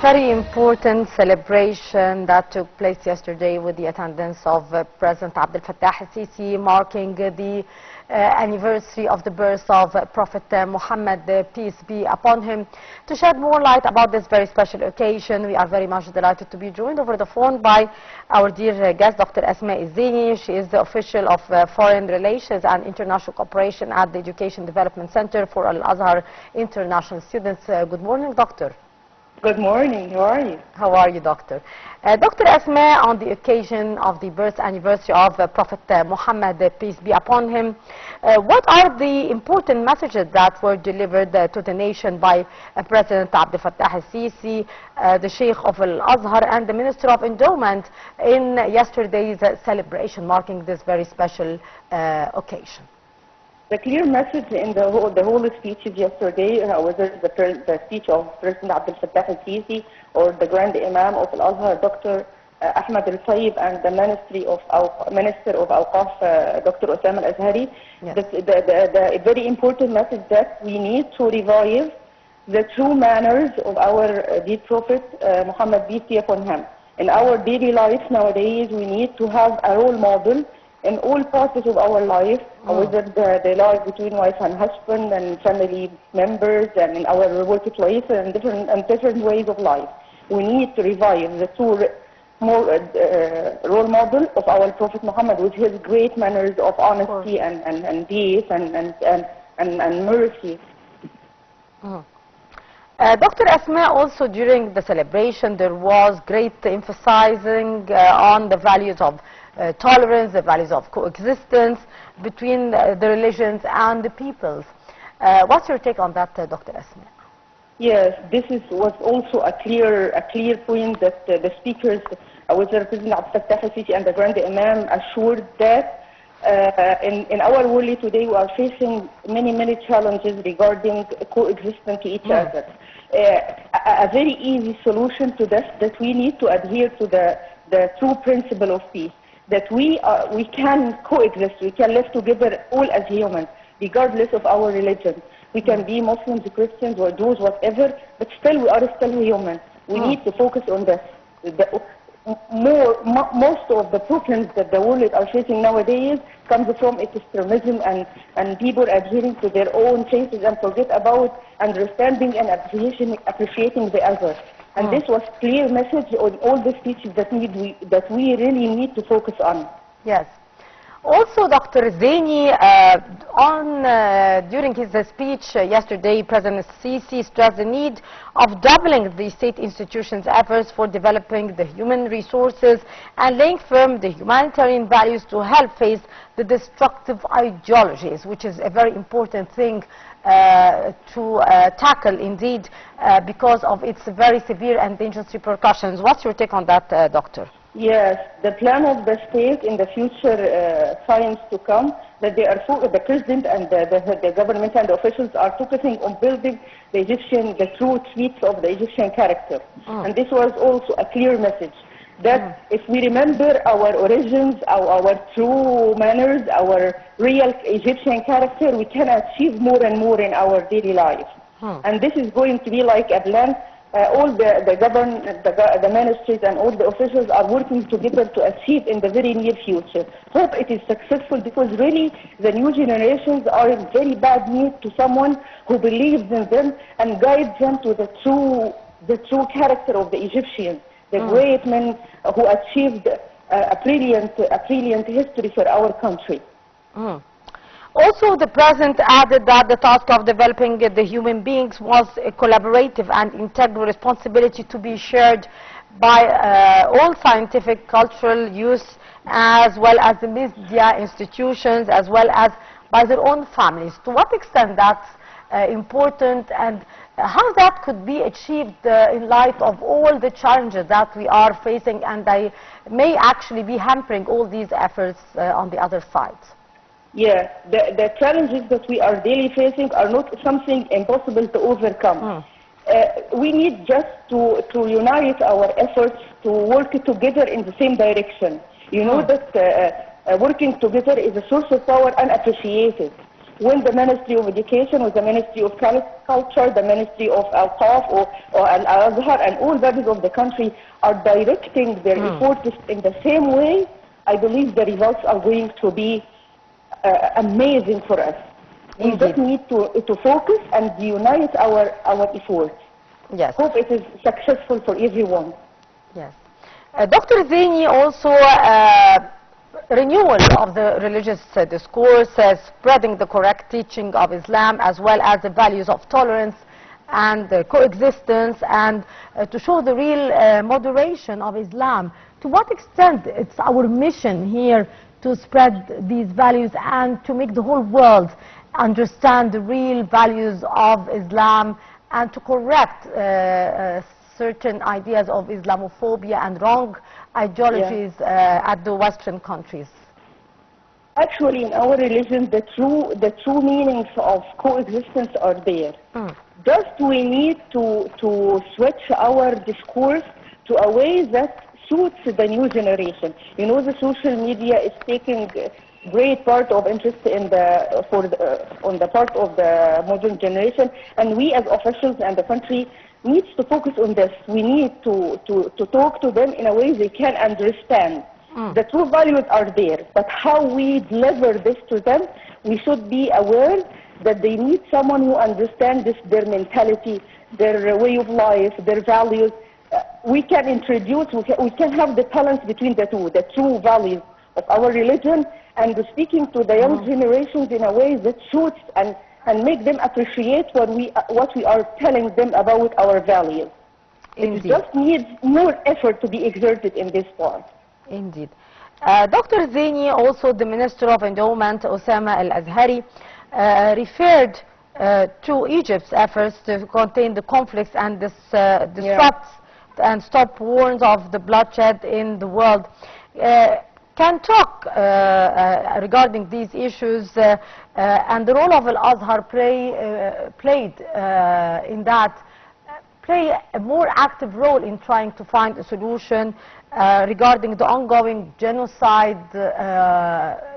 very important celebration that took place yesterday with the attendance of President Abdel Fattah al-Sisi, marking the anniversary of the birth of Prophet Muhammad, peace be upon him. To shed more light about this very special occasion, we are very much delighted to be joined over the phone by our dear guest, Dr. Asmaa Zeini. She is the official of Foreign Relations and International Cooperation at the Education Development Center for Azhar International Students. Good morning, Doctor. Good morning. How are you? How are you, Doctor? Dr. Asmaa, on the occasion of the birth anniversary of Prophet Muhammad, peace be upon him, what are the important messages that were delivered to the nation by President Abdel Fattah al-Sisi, the Sheikh of Azhar, and the Minister of Endowment in yesterday's celebration marking this very special occasion? The clear message in the whole speeches yesterday, whether the speech of President Abdel Fattah al-Sisi or the Grand Imam of Azhar, Dr. Ahmed al-Tayyib, and the Minister of Awqaf, Dr. Osama al-Azhari, yes. The very important message that we need to revive the true manners of our dear Prophet Muhammad, peace be upon him. In our daily life nowadays, we need to have a role model in all parts of our life, whether the life between wife and husband and family members and in our workplace and different ways of life. We need to revive the true role model of our Prophet Muhammad with his great manners of honesty and peace and mercy. Dr. Asmaa, also during the celebration there was great emphasizing on the values of tolerance, the values of coexistence between the religions and the peoples. What's your take on that, Dr. Asmaa? Yes, this was also a clear point that the speakers, whether President Abdel Fattah al-Sisi and the Grand Imam, assured that in our world today we are facing many challenges regarding coexistence to each other. A very easy solution to this, that we need to adhere to the true principle of peace. That we can coexist, we can live together all as humans, regardless of our religion. We can be Muslims, Christians, or Jews, whatever, but still we are still human. We need to focus on this. Most of the problems that the world are facing nowadays comes from extremism and people adhering to their own faiths and forget about understanding and appreciating the other. And this was clear message on all the speeches that we really need to focus on. Yes. Also, Dr. Zeini, during his speech yesterday, President Sisi stressed the need of doubling the state institutions' efforts for developing the human resources and laying firm the humanitarian values to help face the destructive ideologies, which is a very important thing to tackle indeed because of its very severe and dangerous repercussions. What's your take on that, Doctor? Yes, the plan of the state in the future times to come, that the president and the government and the officials are focusing on building the true traits of the Egyptian character. And this was also a clear message that if we remember our origins, our true manners, our real Egyptian character, we can achieve more and more in our daily life. And this is going to be like a plan. All the ministries and all the officials are working together to achieve in the very near future. Hope it is successful, because really the new generations are in very bad need to someone who believes in them and guides them to the true character of the Egyptians, the great men who achieved a brilliant history for our country. Also, the President added that the task of developing the human beings was a collaborative and integral responsibility to be shared by all scientific, cultural youth, as well as the media institutions, as well as by their own families. To what extent that's important, and how that could be achieved in light of all the challenges that we are facing, and they may actually be hampering all these efforts on the other side? Yeah, the challenges that we are daily facing are not something impossible to overcome. We need just to unite our efforts to work together in the same direction. You know that working together is a source of power unappreciated. when the Ministry of Education, or the Ministry of Culture, the Ministry of Al-Qaf, or Al-Azhar, and all bodies of the country are directing their efforts in the same way, I believe the results are going to be amazing for us. We just need to focus and unite our efforts. Yes. Hope it is successful for everyone. Yes. Dr. Zeini, also renewal of the religious discourse, spreading the correct teaching of Islam, as well as the values of tolerance and coexistence, and to show the real moderation of Islam. To what extent it's our mission here to spread these values and to make the whole world understand the real values of Islam, and to correct certain ideas of Islamophobia and wrong ideologies at the Western countries? Actually, in our religion, the true meanings of coexistence are there. Just we need to switch our discourse to a way that suits the new generation. You know, the social media is taking great part of interest in on the part of the modern generation, and we as officials and the country needs to focus on this. We need to talk to them in a way they can understand. The true values are there, but how we deliver this to them, we should be aware that they need someone who understands their mentality, their way of life, their values. We can introduce, we can have the balance between the two, the true values of our religion, and speaking to the young generations in a way that suits and make them appreciate what we are telling them about our values. Indeed. It just needs more effort to be exerted in this part. Indeed. Dr. Zeini, also the Minister of Endowment, Asmaa Al-Azhari, referred to Egypt's efforts to contain the conflicts and disrupt and stop wars of the bloodshed in the world. Can talk regarding these issues and the role of Al-Azhar played in that, play a more active role in trying to find a solution regarding the ongoing genocide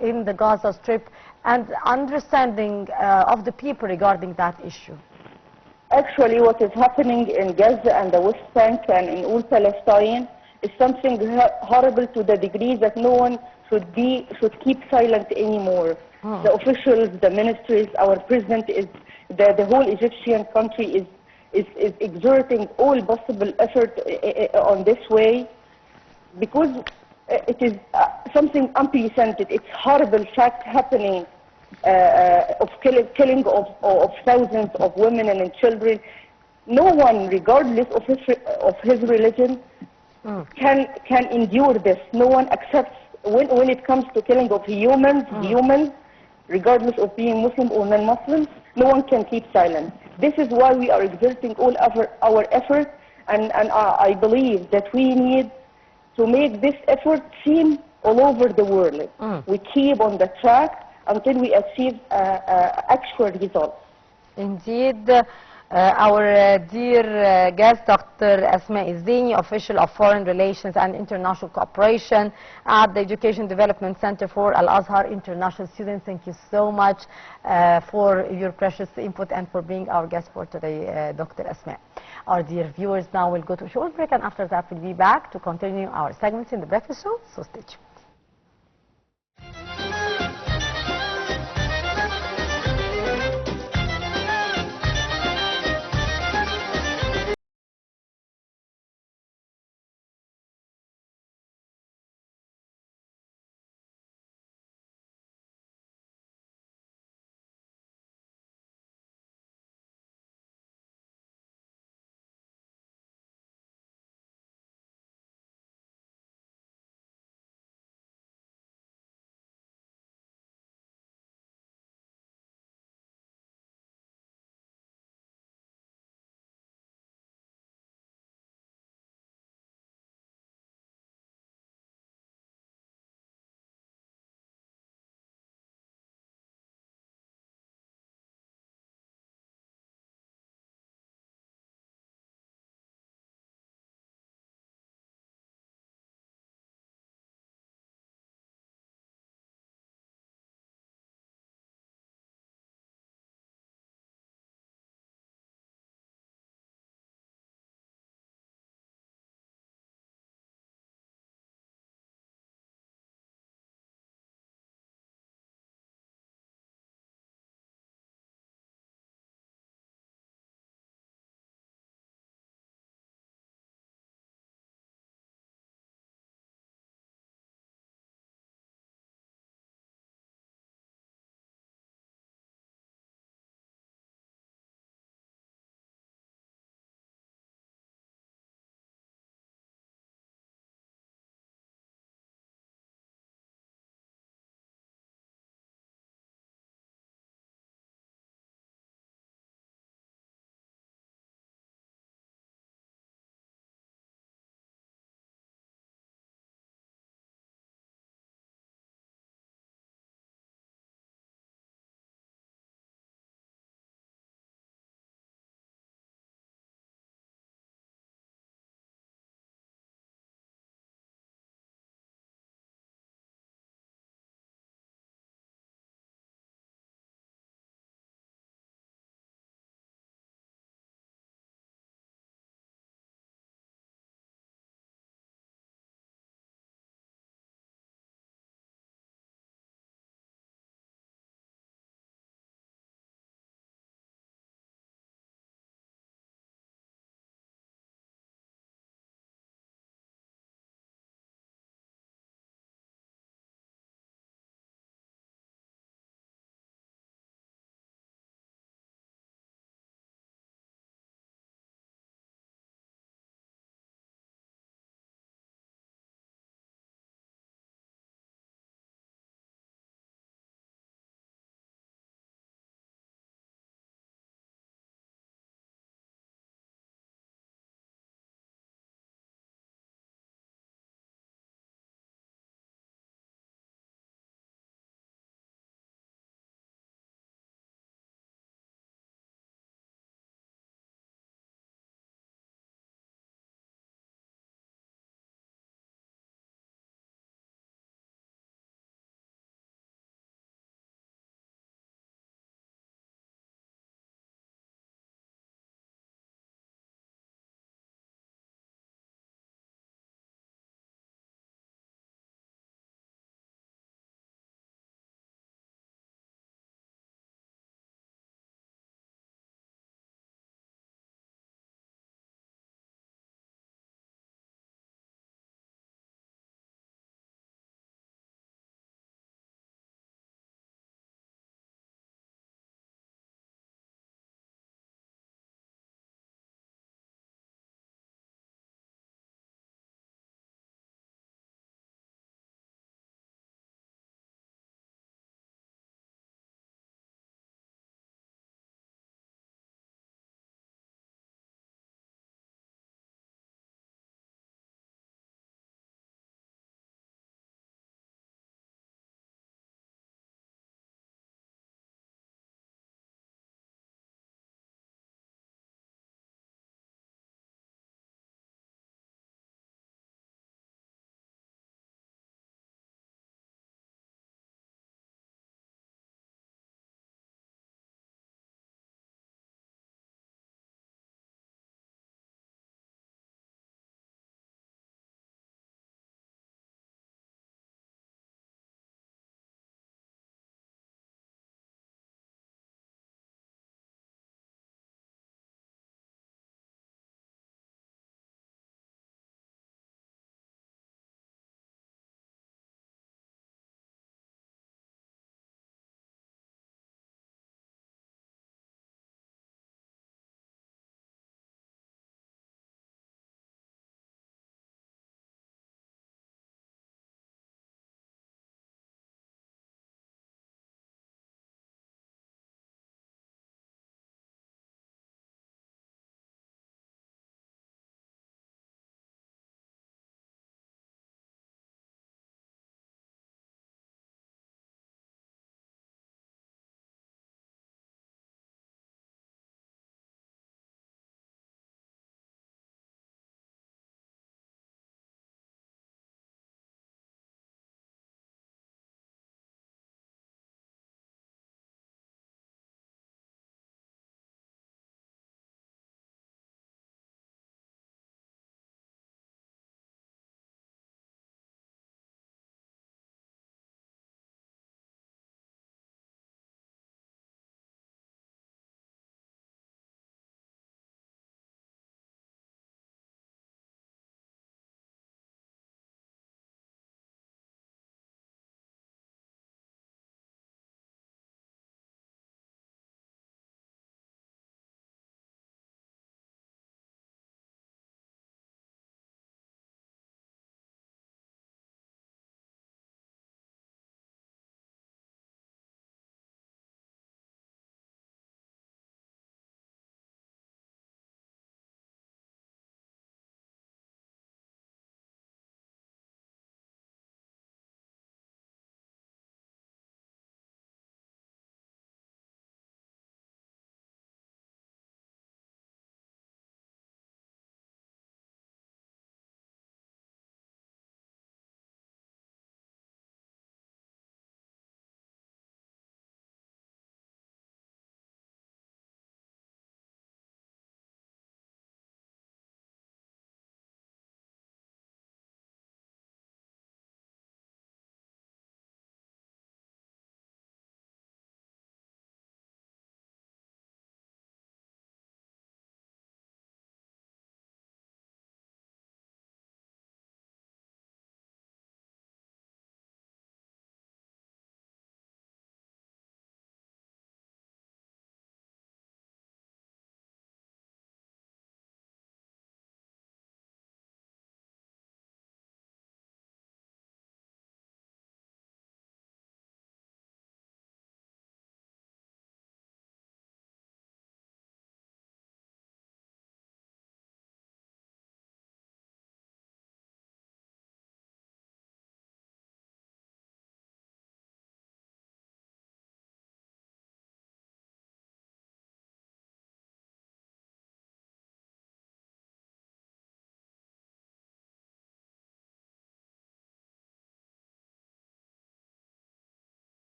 in the Gaza Strip, and understanding of the people regarding that issue? Actually, what is happening in Gaza and the West Bank and in all Palestine is something horrible, to the degree that no one should keep silent anymore. The officials, the ministries, our president, is the whole Egyptian country is exerting all possible effort on this way, because it is something unprecedented. It's horrible fact happening of killing of thousands of women and children. No one, regardless of his religion, can endure this. No one accepts when it comes to killing of humans, regardless of being Muslim or non-Muslims. No one can keep silent. This is why we are exerting all our effort, and I believe that we need to make this effort seen all over the world. We keep on the track until we achieve actual results. Indeed. Our dear guest, Dr. Asmaa Zeini, official of Foreign Relations and International Cooperation at the Education Development Center for Al-Azhar International Students. Thank you so much for your precious input and for being our guest for today, Dr. Asmaa. Our dear viewers, now we'll go to a short break, and after that we'll be back to continue our segments in the breakfast show, so stay tuned.